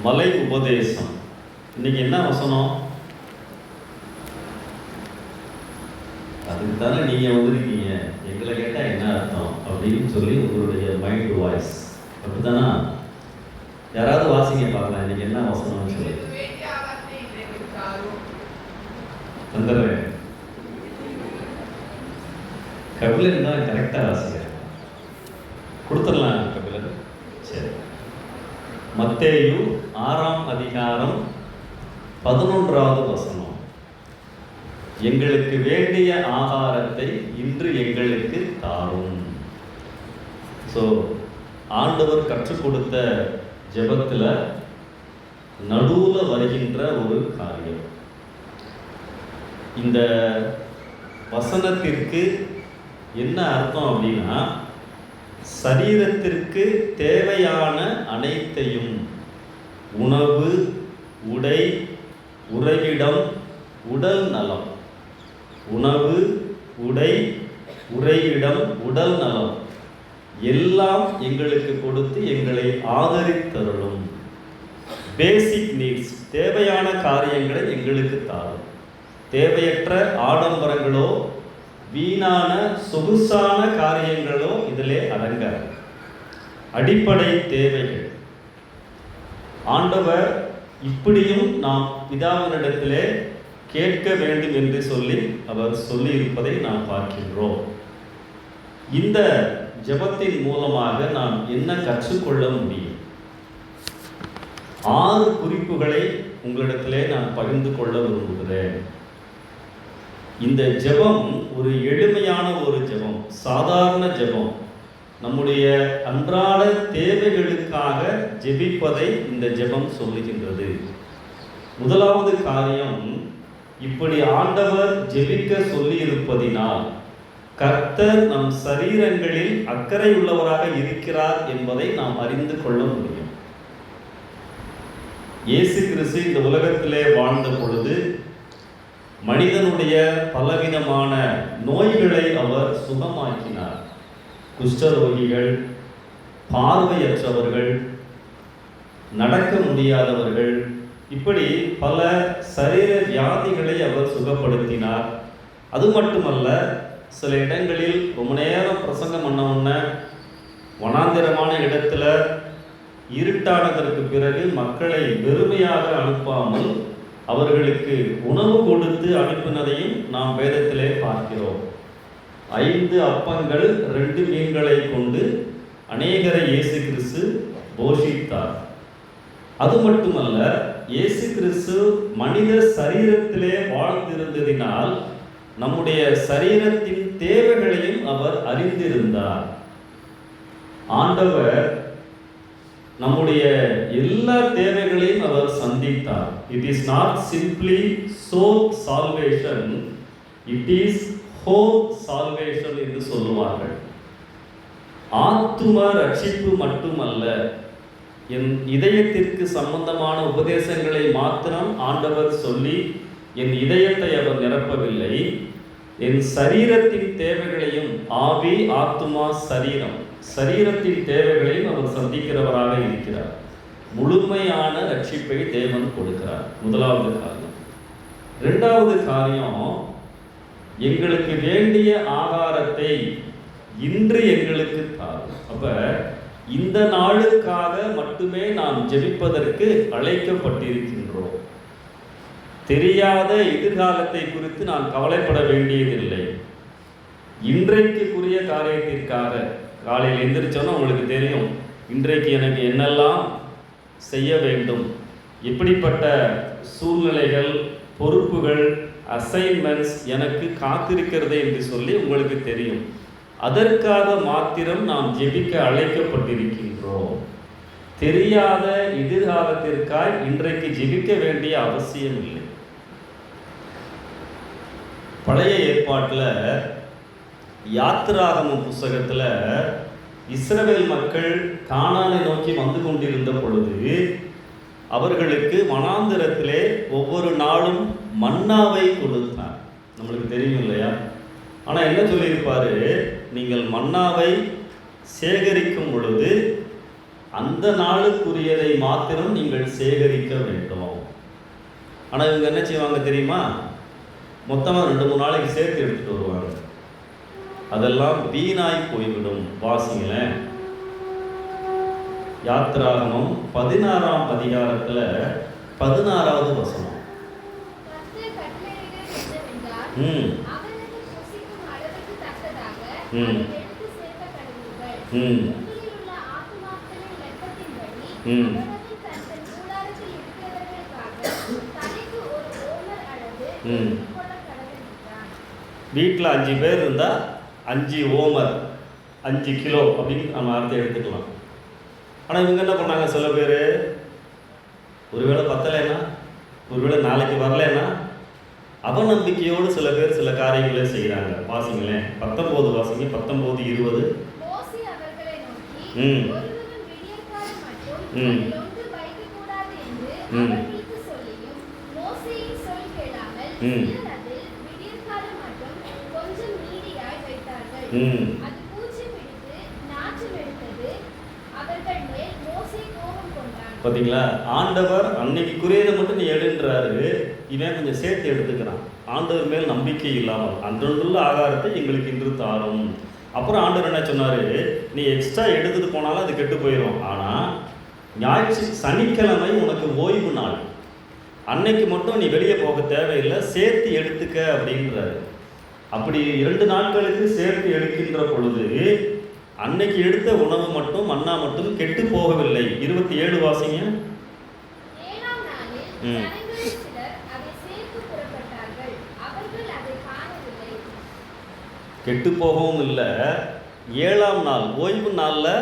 மலை உபதேசம். இன்னைக்கு என்ன வசனம்? அதுக்கு தானே நீங்கள் வந்திருக்கீங்க. எங்களை கேட்டால் என்ன அர்த்தம் அப்படின்னு சொல்லி உங்களுடைய மைண்ட் வாய்ஸ் அப்படித்தானா? யாராவது வாசிங்க பார்க்கலாம். இன்னைக்கு என்ன வசனம்னு சொல்லி வந்துடுறேன். கபிலன் தான் கரெக்டாக வாசிக்கிறேன். கொடுத்துடலாம் கபிலன். சரி, மத்தேயு 6ஆம் அதிகாரம் 11வது வசனம். எங்களுக்கு வேண்டிய ஆகாரத்தை இன்று எங்களுக்கு தாரும். ஸோ ஆண்டவர் கற்றுக் கொடுத்த ஜெபத்தில் நடுவில் வருகின்ற ஒரு காரியம். இந்த வசனத்திற்கு என்ன அர்த்தம் அப்படின்னா, சரீரத்திற்கு தேவையான அனைத்தையும், உணவு, உடை, உறைவிடம், உடல் நலம், உணவு, உடை, உறைவிடம், உடல் நலம் எல்லாம் எங்களுக்கு கொடுத்து எங்களை ஆதரித்தருளும். பேசிக் நீட்ஸ், தேவையான காரியங்களை எங்களுக்கு தாரும். தேவையற்ற ஆடம்பரங்களோ வீணான சொகுசான காரியங்களோ இதிலே அடங்காது. அடிப்படை தேவைகள். ஆண்டவர் இப்படியும் நாம் பிதாவினிடத்திலே கேட்க வேண்டும் என்று சொல்லி அவர் சொல்லியிருப்பதை நாம் பார்க்கின்றோம். இந்த ஜெபத்தின் மூலமாக நாம் என்ன கற்றுக்கொள்ள முடியும்? 6 குறிப்புகளை உங்களிடத்திலே நான் பகிர்ந்து கொள்ள விரும்புகிறேன். இந்த ஜெபம் ஒரு எளிமையான ஒரு ஜெபம், சாதாரண ஜெபம். நம்முடைய அன்றாட தேவைகளுக்காக ஜெபிப்பதை இந்த ஜெபம் சொல்லுகின்றது. முதலாவது காரியம், இப்படி ஆண்டவர் ஜெபிக்க சொல்லி இருப்பதினால் கர்த்தர் நம் சரீரங்களில் அக்கறை உள்ளவராக இருக்கிறார் என்பதை நாம் அறிந்து கொள்ள முடியும். இயேசு கிறிஸ்து இந்த உலகத்திலே வாழ்ந்த பொழுது மனிதனுடைய பலவிதமான நோய்களை அவர் சுகமாக்கினார். குஷ்டரோகிகள், பார்வையற்றவர்கள், நடக்க முடியாதவர்கள், இப்படி பல சரீர வியாதிகளை அவர் சுகப்படுத்தினார். அது மட்டுமல்ல, சில இடங்களில் ரொம்ப நேரம் பிரசங்கம் பண்ண வனாந்திரமான இடத்துல இருட்டானதற்கு பிறகு மக்களை வெறுமையாக அனுப்பாமல் அவர்களுக்கு உணவு கொடுத்து அனுப்பினதையும் நாம் வேதத்திலே பார்க்கிறோம். 5 அப்பங்கள் 2 மீன்களை கொண்டு அநேகரை இயேசு கிறிஸ்து போஷித்தார். அது மட்டுமல்ல, இயேசு கிறிஸ்து மனித சரீரத்திலே வாழ்ந்திருந்ததினால் நம்முடைய சரீரத்தின் தேவைகளையும் அவர் அறிந்திருந்தார். ஆண்டவர் நம்முடைய எல்லா தேவைகளையும் அவர் சந்தித்தார். It is not simply soul salvation, it is whole salvation என்று சொல்லுவார்கள். ஆத்தும ரட்சிப்பு மட்டுமல்ல, என் இதயத்திற்கு சம்பந்தமான உபதேசங்களை மாத்திரம் ஆண்டவர் சொல்லி என் இதயத்தை அவர் நிரப்பவில்லை, என் சரீரத்தின் தேவைகளையும், ஆவி, ஆத்துமா, சரீரத்தின் தேவைகளையும் அவர் சந்திக்கிறவராக இருக்கிறார். முழுமையான ரட்சிப்பை தேவன் கொடுக்கிறார். முதலாவது காரியம். 2வது காரியம், எங்களுக்கு வேண்டிய ஆகாரத்தை இன்று எங்களுக்கு தாரும். அப்ப இந்த நாளுக்காக மட்டுமே நாம் ஜெபிப்பதற்கு அழைக்கப்பட்டிருக்கின்றோம். தெரியாத எதிர்காலத்தை குறித்து நான் கவலைப்பட வேண்டியதில்லை. இன்றைக்குரிய காரியத்திற்காக காலையில் எந்திரிச்சோன்னா உங்களுக்கு தெரியும், இன்றைக்கு எனக்கு என்னெல்லாம் செய்ய வேண்டும், எப்படிப்பட்ட சூழ்நிலைகள், பொறுப்புகள், அசைன்மெண்ட்ஸ் எனக்கு காத்திருக்கிறது என்று சொல்லி உங்களுக்கு தெரியும். அதற்காக மாத்திரம் நாம் ஜெபிக்க அழைக்கப்பட்டிருக்கின்றோம். தெரியாத எதிர்காலத்திற்காய் இன்றைக்கு ஜெபிக்க வேண்டிய அவசியம் இல்லை. பழைய ஏற்பாட்டில் யாத்திராகம புஸ்தகத்தில் இஸ்ரவேல் மக்கள் கானானை நோக்கி வந்து கொண்டிருந்த பொழுது அவர்களுக்கு வனாந்திரத்திலே ஒவ்வொரு நாளும் மன்னாவை கொடுத்தார். நம்மளுக்கு தெரியும் இல்லையா? ஆனால் என்ன சொல்லியிருப்பாரு, நீங்கள் மன்னாவை சேகரிக்கும் பொழுது அந்த நாளுக்குரியதை மாத்திரம் நீங்கள் சேகரிக்க வேண்டும். ஆனால் இவங்க என்ன செய்வாங்க தெரியுமா? மொத்தமாக 2-3 நாளைக்கு சேர்த்து எடுத்துகிட்டு வருவாங்க. அதெல்லாம் வீணாய் போய்விடும். வாசிங்களேன், யாத்திராகமம் 16ஆம் அதிகாரத்தில் 16வது வசனம். வீட்டில் 5 பேர் இருந்தால் 5 ஓமர் 5 கிலோ அப்படின்னு நம்ம அர்த்தம் எடுத்துக்கலாம். ஆனால் இவங்க என்ன பண்ணாங்க? சில பேர் ஒருவேளை பத்தலைன்னா, ஒருவேளை நாளைக்கு வரலைன்னா அவநம்பிக்கையோடு சில பேர் சில காரியங்களை செய்கிறாங்க. வாசிங்களேன், 19 வாசிங்க, 19-20. பார்த்தீங்களா? ஆண்டவர் அன்னைக்குரியதை மட்டும் நீ எடுன்றாரு, இவன் கொஞ்சம் சேர்த்து எடுத்துக்கிறான். ஆண்டவர் மேல் நம்பிக்கை இல்லாமல் அன்றுள்ள ஆகாரத்தை எங்களுக்கு இன்று தாரும். அப்புறம் ஆண்டவர் என்ன சொன்னார்? நீ எக்ஸ்ட்ரா எடுத்துகிட்டு போனாலும் அது கெட்டு போயிடும். ஆனால் சனிக்கிழமை உனக்கு ஓய்வு நாள், அன்னைக்கு மட்டும் நீ வெளியே போக தேவையில்லை, சேர்த்து எடுத்துக்க அப்படின்றாரு. அப்படி 2 நாட்களுக்கு சேர்த்து எடுக்கின்ற பொழுது அன்னைக்கு எடுத்த உணவு மட்டும், மன்னா மட்டும் கெட்டு போகவில்லை. 27 வாசிங்க. கெட்டு போகவும் இல்லை. 7ஆம் நாள் ஓய்வு நாளில்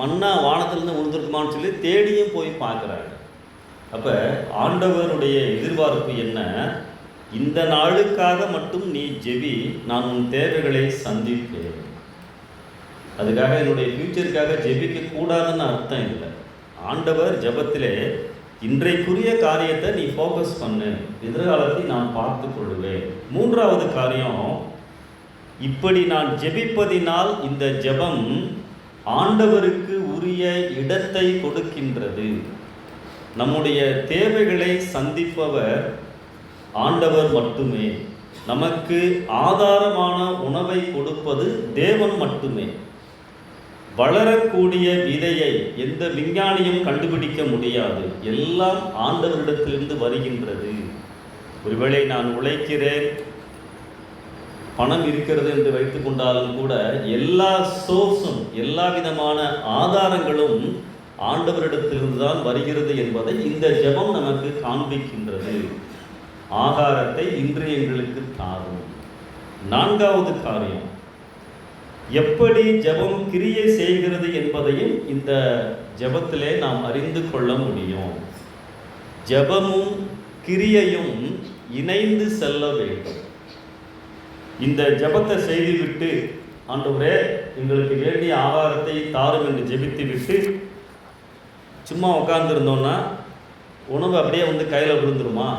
மன்னா வானத்திலிருந்து விழுந்திருக்குமான்னு சொல்லி தேடியும் போய் பார்க்குறாங்க. அப்போ ஆண்டவருடைய எதிர்பார்ப்பு என்ன? இந்த நாளுக்காக மட்டும் நீ ஜெபி, நான் உன் தேவைகளை சந்திப்பேன். அதுக்காக என்னுடைய ஃபியூச்சருக்காக ஜெபிக்க கூடாதுன்னு அர்த்தம் இல்லை. ஆண்டவர் ஜெபத்திலே இன்றைக்குரிய காரியத்தை நீ ஃபோக்கஸ் பண்ணு, எதிர்காலத்தை நான் பார்த்து கொள்வேன். 3வது காரியம், இப்படி நான் ஜெபிப்பதினால் இந்த ஜெபம் ஆண்டவருக்கு உரிய இடத்தை கொடுக்கின்றது. நம்முடைய தேவைகளை சந்திப்பவர் ஆண்டவர் மட்டுமே. நமக்கு ஆதாரமான உணவை கொடுப்பது தேவன் மட்டுமே. வளரக்கூடிய விதையை எந்த விஞ்ஞானியும் கண்டுபிடிக்க முடியாது. எல்லாம் ஆண்டவரிடத்திலிருந்து வருகின்றது. ஒருவேளை நான் உழைக்கிறேன், பணம் இருக்கிறது என்று வைத்து கொண்டாலும் கூட எல்லா சோர்ஸும், எல்லா விதமான ஆதாரங்களும் ஆண்டவரிடத்திலிருந்து தான் வருகிறது என்பதை இந்த ஜெபம் நமக்கு காண்பிக்கின்றது. ஆகாரத்தை இன்று எங்களுக்கு தாரும். 4வது காரியம், எப்படி ஜெபம் கிரியை செய்கிறது என்பதையும் இந்த ஜெபத்திலே நாம் அறிந்து கொள்ள முடியும். ஜெபமும் கிரியையும் இணைந்து செல்ல வேண்டும். இந்த ஜெபத்தை செய்துவிட்டு, ஆண்டவரே எங்களுக்கு வேண்டிய ஆகாரத்தை தாரும் என்று ஜெபித்து விட்டு சும்மா உட்கார்ந்துருந்தோன்னா உணவு அப்படியே கையில் விழுந்துருமா?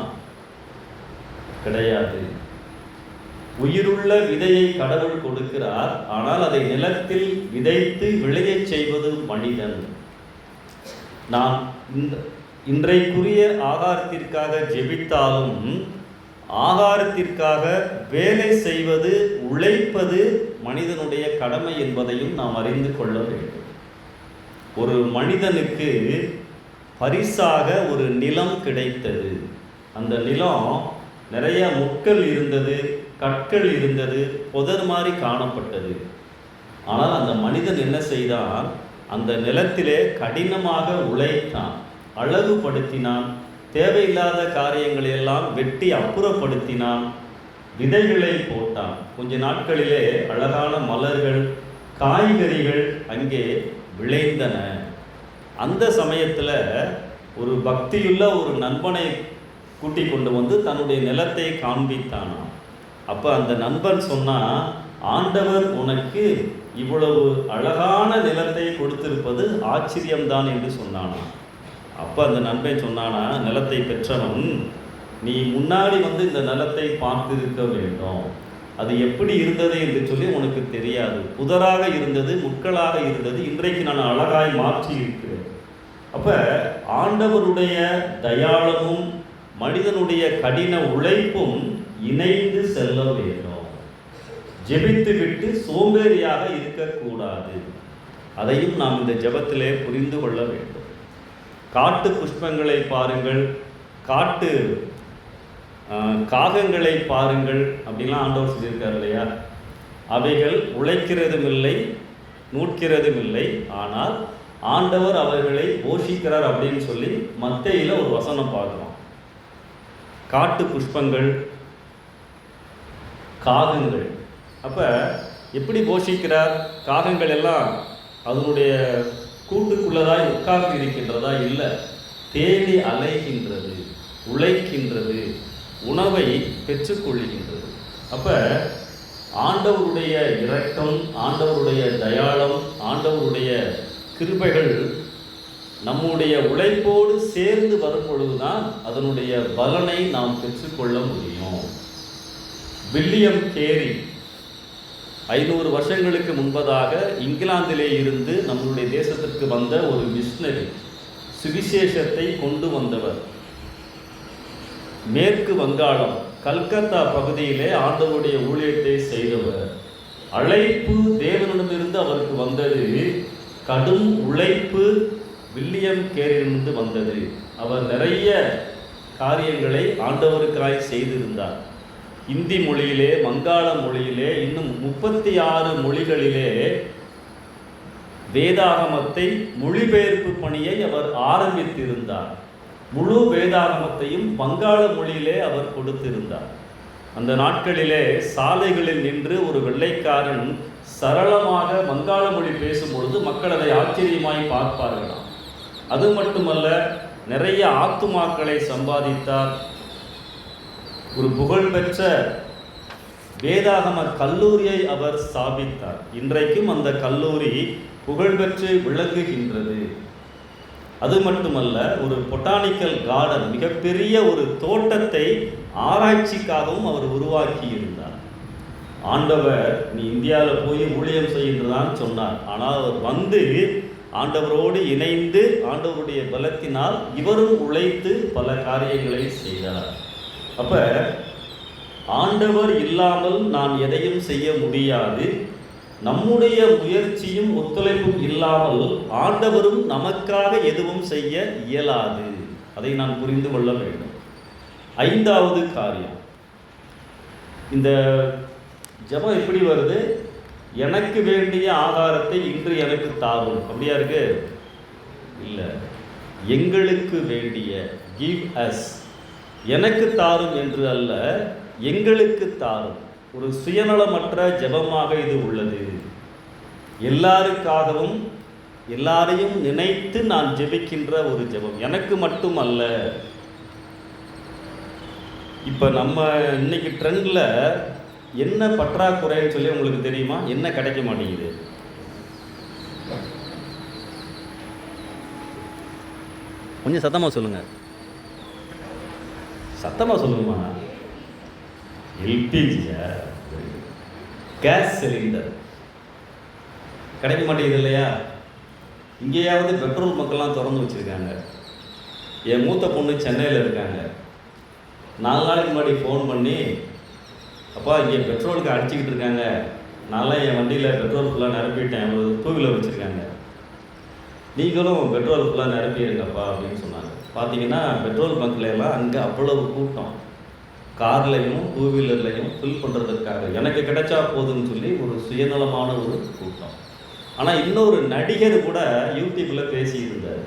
கிடையாது. உயிருள்ள விதையை கடவுள் கொடுக்கிறார். ஆனால் அதை நிலத்தில் விதைத்து விளையச் செய்வது மனிதன். நாம் இன்றைக்குரிய ஆகாரத்திற்காக ஜெபித்தாலும் ஆகாரத்திற்காக வேலை செய்வது, உழைப்பது மனிதனுடைய கடமை என்பதையும் நாம் அறிந்து கொள்ள வேண்டும். ஒரு மனிதனுக்கு பரிசாக ஒரு நிலம் கிடைத்தது. அந்த நிலம் நிறைய முட்கள் இருந்தது, கற்கள் இருந்தது, புதர் மாதிரி காணப்பட்டது. ஆனால் அந்த மனிதன் என்ன செய்தான்? அந்த நிலத்திலே கடினமாக உழைத்தான், அழகுபடுத்தினான், தேவையில்லாத காரியங்களை எல்லாம் வெட்டி அப்புறப்படுத்தினான், விதைகளை போட்டான். கொஞ்ச நாட்களிலே அழகான மலர்கள், காய்கறிகள் அங்கே விளைந்தன. அந்த சமயத்தில் ஒரு பக்தியுள்ள ஒரு நண்பனை கூட்டி கொண்டு வந்து தன்னுடைய நிலத்தை காண்பித்தானாம். அப்போ அந்த நண்பன் சொன்னால், ஆண்டவர் உனக்கு இவ்வளவு அழகான நிலத்தை கொடுத்திருப்பது ஆச்சரியம்தான் என்று சொன்னானா. அப்போ அந்த நண்பன் சொன்னானா, நிலத்தை பெற்றவன், நீ முன்னாடி இந்த நிலத்தை பார்த்திருக்க வேண்டும். அது எப்படி இருந்தது என்று சொல்லி உனக்கு தெரியாது. புதராக இருந்தது, முட்களாக இருந்தது, இன்றைக்கு நான் அழகாய் மாற்றி இருக்கிறேன். அப்போ ஆண்டவருடைய தயாளமும் மனிதனுடைய கடின உழைப்பும் இணைந்து செல்ல வேண்டும். ஜெபித்து விட்டு சோம்பேறியாக இருக்கக்கூடாது. அதையும் நாம் இந்த ஜெபத்திலே புரிந்து கொள்ள வேண்டும். காட்டு புஷ்பங்களை பாருங்கள், காட்டு காகங்களை பாருங்கள் அப்படின்லாம் ஆண்டவர் சொல்லியிருக்கார் இல்லையா? அவைகள் உழைக்கிறதும் இல்லை, நூற்கிறதும் இல்லை, ஆனால் ஆண்டவர் அவர்களை போஷிக்கிறார் அப்படின்னு சொல்லி மத்தேயில ஒரு வசனம் பார்க்கிறோம். காட்டு புஷ்பங்கள், காகங்கள். அப்போ எப்படி போஷிக்கிறார்? காகங்கள் எல்லாம் அதனுடைய கூட்டுக்குள்ளதாய் உட்கார்ந்து இருக்கின்றதா? இல்லை, தேடி அலைகின்றது, உழைக்கின்றது, உணவை பெற்றுக்கொள்கின்றது. அப்போ ஆண்டவருடைய இரக்கம், ஆண்டவருடைய தயாளம், ஆண்டவருடைய கிருபைகள் நம்முடைய உழைப்போடு சேர்ந்து வரும் பொழுதுதான் அதனுடைய பலனை நாம் பெற்றுக்கொள்ள முடியும். வில்லியம் கேரி 500 வருஷங்களுக்கு முன்பதாக இங்கிலாந்திலே இருந்து நம்முடைய தேசத்திற்கு வந்த ஒரு மிஷனரி, சுவிசேஷத்தை கொண்டு வந்தவர். மேற்கு வங்காளம் கல்கத்தா பகுதியிலே ஆண்டவருடைய ஊழியத்தை செய்தவர். அழைப்பு தேவனிடமிருந்து அவருக்கு வந்தது, கடும் உழைப்பு வில்லியம் கேரியிலிருந்து வந்தது. அவர் நிறைய காரியங்களை ஆண்டவருக்காய் செய்திருந்தார். இந்தி மொழியிலே, வங்காள மொழியிலே, இன்னும் 36 மொழிகளிலே வேதாகமத்தை மொழிபெயர்ப்பு பணியை அவர் ஆரம்பித்திருந்தார். முழு வேதாகமத்தையும் வங்காள மொழியிலே அவர் கொடுத்திருந்தார். அந்த நாட்களிலே சாலைகளில் நின்று ஒரு வெள்ளைக்காரன் சரளமாக வங்காள மொழி பேசும்பொழுது மக்கள் அதை ஆச்சரியமாய் பார்ப்பார்களாம். அது மட்டுமல்ல, நிறைய ஆத்துமாக்களை சம்பாதித்தார். ஒரு புகழ்பெற்ற வேதாகம கல்லூரியை அவர் ஸ்தாபித்தார். இன்றைக்கும் அந்த கல்லூரி புகழ்பெற்று விளங்குகின்றது. அது மட்டுமல்ல, ஒரு பொட்டானிக்கல் கார்டன், மிகப்பெரிய ஒரு தோட்டத்தை ஆராய்ச்சிக்காகவும் அவர் உருவாக்கி இருந்தார். ஆண்டவர் நீ இந்தியாவில் போய் ஊழியம் செய்கின்றதான் சொன்னார். ஆனால் அவர் வந்து ஆண்டவரோடு இணைந்து ஆண்டவருடைய பலத்தினால் இவரும் உழைத்து பல காரியங்களை செய்தார். அப்போ ஆண்டவர் இல்லாமல் நான் எதையும் செய்ய முடியாது. நம்முடைய முயற்சியும் ஒத்துழைப்பும் இல்லாமல் ஆண்டவரும் நமக்காக எதுவும் செய்ய இயலாது. அதை நான் புரிந்து கொள்ள வேண்டும். 5வது காரியம், இந்த ஜெபம் எப்படி வருது? எனக்கு வேண்டிய ஆகாரத்தை இன்று எனக்கு தாரும். அப்படியா இருக்கு? இல்லை, எங்களுக்கு வேண்டிய, கிவ் அஸ். எனக்கு தாரும் என்று அல்ல, எங்களுக்கு தாரும். ஒரு சுயநலமற்ற ஜெபமாக இது உள்ளது. எல்லாருக்காகவும் எல்லாரையும் நினைத்து நான் ஜெபிக்கின்ற ஒரு ஜெபம், எனக்கு மட்டும் அல்ல. இப்போ நம்ம இன்னைக்கு ட்ரெண்டில் என்ன பற்றாக்குறைன்னு சொல்லி உங்களுக்கு தெரியுமா? என்ன கிடைக்க மாட்டேங்குது? கொஞ்சம் சத்தமாக சொல்லுங்க, சத்தமாக சொல்லுங்கம்மா. எல்பிஜியா, கேஸ் சிலிண்டர் கிடைக்க மாட்டேங்குது இல்லையா? இங்கேயாவது பெட்ரோல் பங்கெல்லாம் திறந்து வச்சுருக்காங்க. என் மூத்த பொண்ணு சென்னையில் இருக்காங்க. 4 நாளைக்கு முன்னாடி ஃபோன் பண்ணி, அப்பா இங்கே பெட்ரோலுக்கு அடிச்சுக்கிட்டு இருக்காங்க, நான்லாம் என் வண்டியில் பெட்ரோல் ஃபுல்லாக நிரப்பிட்டேன், ஒரு 2 வீலர் வச்சுருக்காங்க, நீங்களும் பெட்ரோல் ஃபுல்லாக நிரப்பிடுங்கப்பா அப்படின்னு சொன்னாங்க. பார்த்தீங்கன்னா பெட்ரோல் பங்க்ல எல்லாம் அங்கே அவ்வளவு கூட்டம், கார்லையும் 2 வீலர்லையும் ஃபில் பண்ணுறதுக்காக எனக்கு கிடைச்சா போதுன்னு சொல்லி ஒரு சுயநலமான ஒரு கூட்டம். ஆனால் இன்னொரு நடிகர் கூட யூடியூப்பில் பேசியிருந்தார்,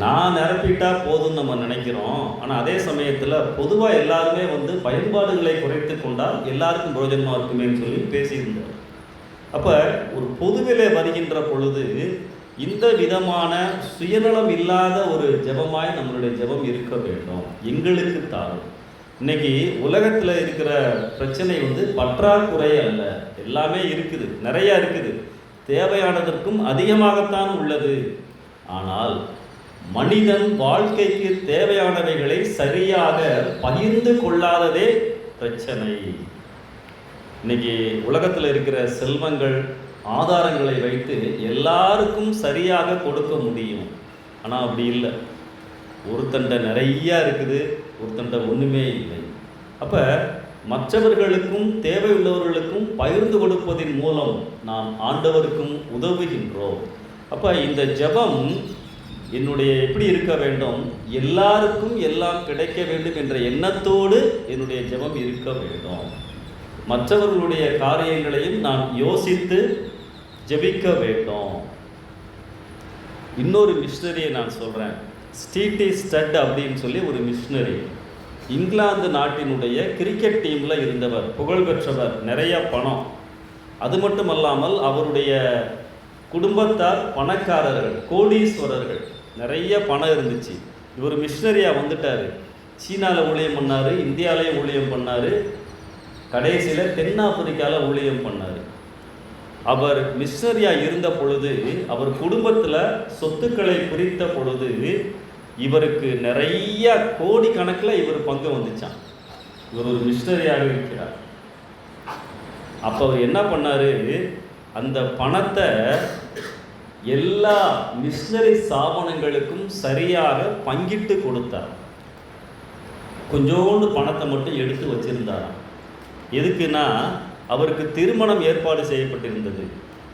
நான் நிரப்பிட்டா போதும்னு நம்ம நினைக்கிறோம், ஆனால் அதே சமயத்தில் பொதுவாக எல்லாருமே பயன்பாடுகளை குறைத்து கொண்டால் எல்லாருக்கும் பிரயோஜனமாக இருக்குமேன்னு சொல்லி பேசியிருந்தார். அப்போ ஒரு பொதுவிலே வருகின்ற பொழுது இந்த விதமான சுயநலம் இல்லாத ஒரு ஜெபமாய் நம்மளுடைய ஜெபம் இருக்க வேண்டும். எங்களுக்கு தாரும். இன்னைக்கு உலகத்தில் இருக்கிற பிரச்சனை பற்றாக்குறை அல்ல, எல்லாமே இருக்குது, நிறையா இருக்குது, தேவையானதற்கும் அதிகமாகத்தான் உள்ளது. ஆனால் மனிதன் வாழ்க்கைக்கு தேவையானவைகளை சரியாக பகிர்ந்து கொள்ளாததே பிரச்சனை. இன்னைக்கு உலகத்தில் இருக்கிற செல்வங்கள், ஆதாரங்களை வைத்து எல்லாருக்கும் சரியாக கொடுக்க முடியும். ஆனால் அப்படி இல்லை. ஒருத்தண்ட நிறையா இருக்குது, ஒருத்தண்ட ஒன்றுமே இல்லை. அப்போ மற்றவர்களுக்கும் தேவையுள்ளவர்களுக்கும் பகிர்ந்து கொடுப்பதின் மூலம் நாம் ஆண்டவருக்கும் உதவுகின்றோம். அப்போ இந்த ஜெபம் என்னுடைய எப்படி இருக்க வேண்டும், எல்லாருக்கும் எல்லாம் கிடைக்க வேண்டும் என்ற எண்ணத்தோடு என்னுடைய ஜெபம் இருக்க வேண்டும். மற்றவர்களுடைய காரியங்களையும் நான் யோசித்து ஜெபிக்க வேண்டும். இன்னொரு மிஷனரியை நான் சொல்கிறேன். ஸ்டீட்டி ஸ்டட் அப்படின்னு சொல்லி ஒரு மிஷனரி, இங்கிலாந்து நாட்டினுடைய கிரிக்கெட் டீமில் இருந்தவர், புகழ்பெற்றவர், நிறைய பணம். அது மட்டுமல்லாமல் அவருடைய குடும்பத்தார் பணக்காரர்கள், கோடீஸ்வரர்கள், நிறைய பணம் இருந்துச்சு. இவர் மிஷனரியாக வந்துட்டார். சீனாவில் ஊழியம் பண்ணார், இந்தியாவிலேயும் ஊழியம் பண்ணார், கடைசியில் தென்னாப்பிரிக்காவில் ஊழியம் பண்ணார். அவர் மிஷனரியாக இருந்த பொழுது, அவர் குடும்பத்தில் சொத்துக்களை பிரித்த பொழுது இவருக்கு நிறைய கோடி கணக்கில் இவர் பங்கு வந்துச்சான். இவர் ஒரு மிஷனரியாக இருக்கிறார். அப்போ அவர் என்ன பண்ணார், அந்த பணத்தை எல்லா மிஷனரி ஸ்தாபனங்களுக்கும் சரியாக பங்கிட்டு கொடுத்தார். கொஞ்சோண்டு பணத்தை மட்டும் எடுத்து வச்சிருந்தாராம். எதுக்குன்னா, அவருக்கு திருமணம் ஏற்பாடு செய்யப்பட்டிருந்தது.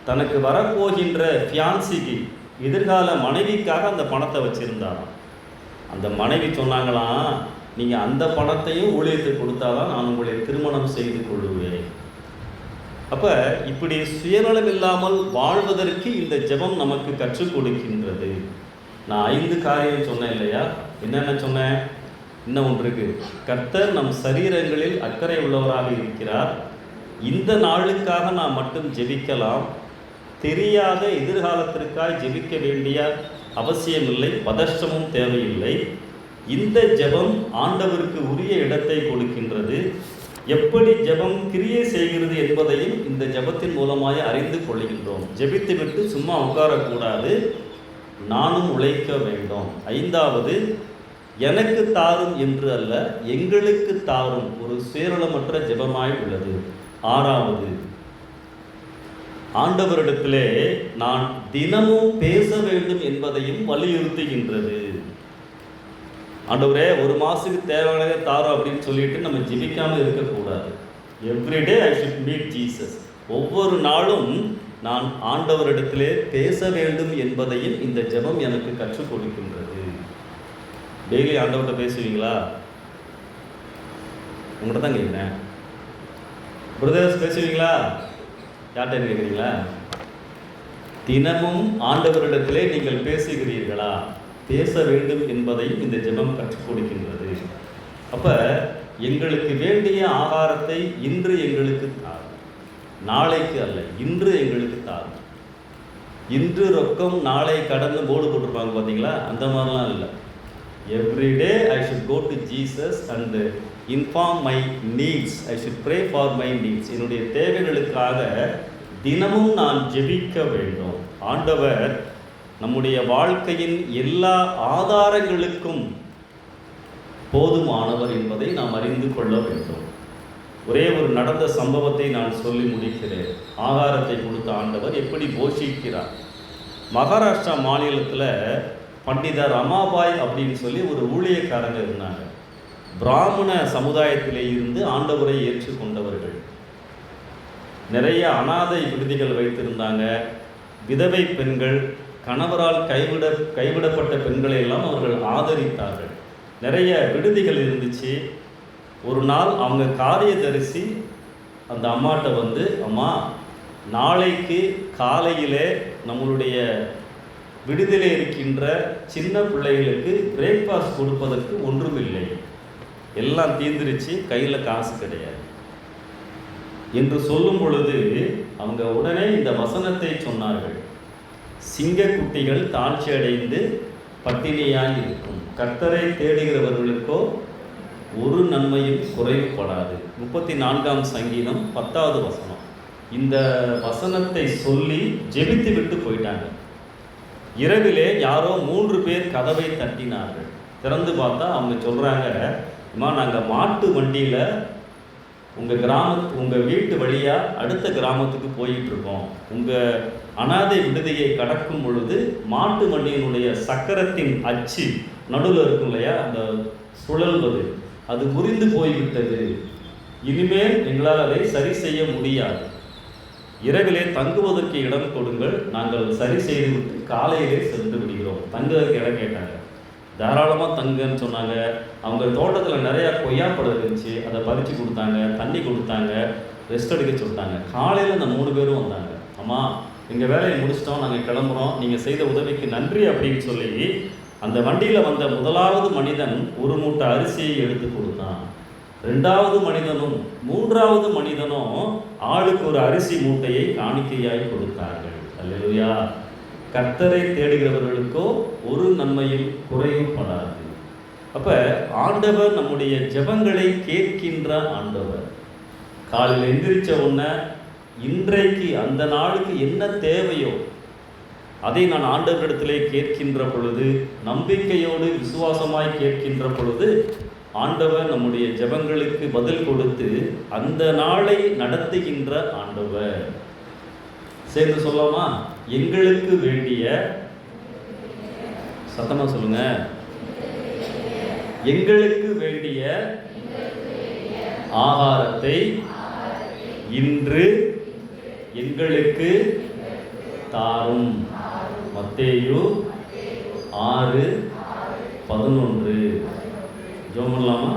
தனக்கு வரப்போகின்ற ஃபியான்சிக்கு, எதிர்கால மனைவிக்காக அந்த பணத்தை வச்சிருந்தாராம். அந்த மனைவி சொன்னாங்களாம், நீங்கள் அந்த பணத்தையும் ஊழியத்துக்கு கொடுத்தாதான் நான் உங்களை திருமணம் செய்து கொள்ளுவேன். அப்போ இப்படி சுயநலம் இல்லாமல் வாழ்வதற்கு இந்த ஜெபம் நமக்கு கற்றுக் கொடுக்கின்றது. நான் 5 காரியம் சொன்னேன் இல்லையா? என்னென்ன சொன்னேன்? இன்னும் ஒன்று இருக்கு. கர்த்தர் நம் சரீரங்களில் அக்கறை உள்ளவராக இருக்கிறார். இந்த நாளுக்காக நாம் மட்டும் ஜெபிக்கலாம். தெரியாத எதிர்காலத்திற்காக ஜெபிக்க வேண்டிய அவசியமில்லை, பதஷ்டமும் தேவையில்லை. இந்த ஜெபம் ஆண்டவருக்கு உரிய இடத்தை கொடுக்கின்றது. எப்படி ஜெபம் கிரியை செய்கிறது என்பதையும் இந்த ஜெபத்தின் மூலமாக அறிந்து கொள்கின்றோம். ஜெபித்து விட்டு சும்மா உட்காரக்கூடாது, நானும் உழைக்க வேண்டும். 5வது, எனக்கு தாரும் என்று அல்ல, எங்களுக்கு தாரும், ஒரு சுயநலமற்ற ஜெபமாய் உள்ளது. 6வது, ஆண்டவரிடத்திலே நான் தினமும் பேச வேண்டும் என்பதையும் வலியுறுத்துகின்றது. ஆண்டவரே, ஒரு மாதத்துக்கு தேவையானதை தாரோம் அப்படின்னு சொல்லிட்டு நம்ம ஜெபிக்காமல் இருக்கக்கூடாது. Everyday I should meet Jesus. ஒவ்வொரு நாளும் நான் ஆண்டவரிடத்திலே பேச வேண்டும் என்பதையும் இந்த ஜெபம் எனக்கு கற்றுக் கொடுக்கின்றது. டெய்லி ஆண்டவர்கிட்ட பேசுவீங்களா? உங்கள்கிட்ட தான் கேட்குறேன். பிரதர்ஸ் பேசுவீங்களா? யார்கிட்ட கேட்குறீங்களா? தினமும் ஆண்டவரிடத்திலே நீங்கள் பேசுகிறீர்களா? பேச வேண்டும் என்பதையும் இந்த ஜெபம் கற்றுக் கொடுக்கின்றது. அப்போ எங்களுக்கு வேண்டிய ஆகாரத்தை இன்று எங்களுக்கு தாரும், நாளைக்கு அல்ல, இன்று எங்களுக்கு தாரும். இன்று ரொக்கம் நாளை கடந்து போர்டு போட்டிருப்பாங்க பார்த்தீங்களா? அந்த மாதிரிலாம் இல்லை. Everyday I should go to Jesus and inform my needs. I should pray for my needs. என்னுடைய தேவைகளுக்காக தினமும் நான் ஜெபிக்க வேண்டும். ஆண்டவர் நம்முடைய வாழ்க்கையின் எல்லா ஆதாரங்களுக்கும் போதுமானவர் என்பதை நாம் அறிந்து கொள்ள வேண்டும். ஒரே ஒரு நடந்த சம்பவத்தை நான் சொல்லி முடிக்கிறேன். ஆகாரத்தை கொடுத்த ஆண்டவர் எப்படி போஷிக்கிறார். மகாராஷ்டிரா மாநிலத்தில் பண்டித ரமாபாய் அப்படின்னு சொல்லி ஒரு ஊழியக்காரங்க இருந்தாங்க. பிராமண சமுதாயத்திலே இருந்து ஆண்டவரை ஏற்றுக்கொண்டவர்கள். நிறைய அனாதை விடுதிகள் வைத்திருந்தாங்க. விதவை பெண்கள், கணவரால் கைவிடப்பட்ட பெண்களை எல்லாம் அவர்கள் ஆதரித்தார்கள். நிறைய விடுதிகள் இருந்துச்சு. ஒரு நாள் அவங்க காரியதரிசி அந்த அம்மாட்ட வந்து, அம்மா, நாளைக்கு காலையிலே நம்மளுடைய விடுதலை இருக்கின்ற சின்ன பிள்ளைகளுக்கு பிரேக்ஃபாஸ்ட் கொடுப்பதற்கு ஒன்றுமில்லை, எல்லாம் தீர்ந்துருச்சு, கையில் காசு கிடையாது என்று சொல்லும் பொழுது அவங்க உடனே இந்த வசனத்தை சொன்னார்கள். சிங்கக்குட்டிகள் தாழ்ச்சி அடைந்து பட்டினியாய் இருக்கும், கர்த்தரை தேடுகிறவர்களுக்கோ ஒரு நன்மையும் குறைவுபடாது. 34ஆம் சங்கீதம் 10வது வசனம். இந்த வசனத்தை சொல்லி ஜெபித்து விட்டு போயிட்டாங்க. இரவிலே யாரோ 3 பேர் கதவை தட்டினார்கள். திறந்து பார்த்தா அவங்க சொல்கிறாங்க, அம்மா, நாங்கள் மாட்டு வண்டியில் உங்கள் வீட்டு வழியாக அடுத்த கிராமத்துக்கு போயிட்டு இருக்கோம். உங்கள் அனாதை விடுதியை கடக்கும் பொழுது மாட்டு வண்டியினுடைய சக்கரத்தின் அச்சு நடுவில் இருக்கும் இல்லையா, அந்த சுழல்வது அது முறிந்து போய்விட்டது. இனிமேல் எங்களால் அதை சரி செய்ய முடியாது. இரவிலே தங்குவதற்கு இடம் கொடுங்கள், நாங்கள் சரி செய்துவிட்டு காலையிலே சென்று விடுகிறோம். தங்குவதற்கு இடம் கேட்டாங்க. தாராளமாக தங்குன்னு சொன்னாங்க. அவங்க தோட்டத்தில் நிறையா கொய்யாப்பழம் இருந்துச்சு, அதை பறித்து கொடுத்தாங்க, தண்ணி கொடுத்தாங்க, ரெஸ்ட் எடுக்க சொல்லிட்டாங்க. காலையில் அந்த 3 பேரும் வந்தாங்க. அம்மா, எங்கள் வேலையை முடிச்சிட்டோம், நாங்கள் கிளம்புறோம், நீங்கள் செய்த உதவிக்கு நன்றி அப்படின்னு சொல்லி அந்த வண்டியில் வந்த முதலாவது மனிதன் 1 மூட்டை அரிசியை எடுத்து கொடுத்தான். 2வது மனிதனும் 3வது மனிதனும் ஆளுக்கு ஒரு அரிசி மூட்டையை காணிக்கையாய் கொடுத்தார்கள். அல்லேலூயா. கர்த்தரை தேடுகிறவர்களுக்கோ ஒரு நன்மையும் குறைவுபடாது. அப்போ ஆண்டவர் நம்முடைய ஜெபங்களை கேட்கின்ற ஆண்டவர். காலையில் எந்திரிச்ச உடனே இன்றைக்கு அந்த நாளுக்கு என்ன தேவையோ அதை நான் ஆண்டவரிடத்திலே கேட்கின்ற பொழுது, நம்பிக்கையோடு விசுவாசமாய் கேட்கின்ற பொழுது, ஆண்டவர் நம்முடைய ஜெபங்களுக்கு பதில் கொடுத்து அந்த நாளை நடத்துகின்ற ஆண்டவர். சேர்ந்து சொல்லலாமா? எங்களுக்கு வேண்டிய, சத்தமா சொல்லுங்க, எங்களுக்கு வேண்டிய ஆகாரத்தை இன்று எங்களுக்கு தாரும். மத்தேயு 6:11. ஜெபம் பண்ணலாமா?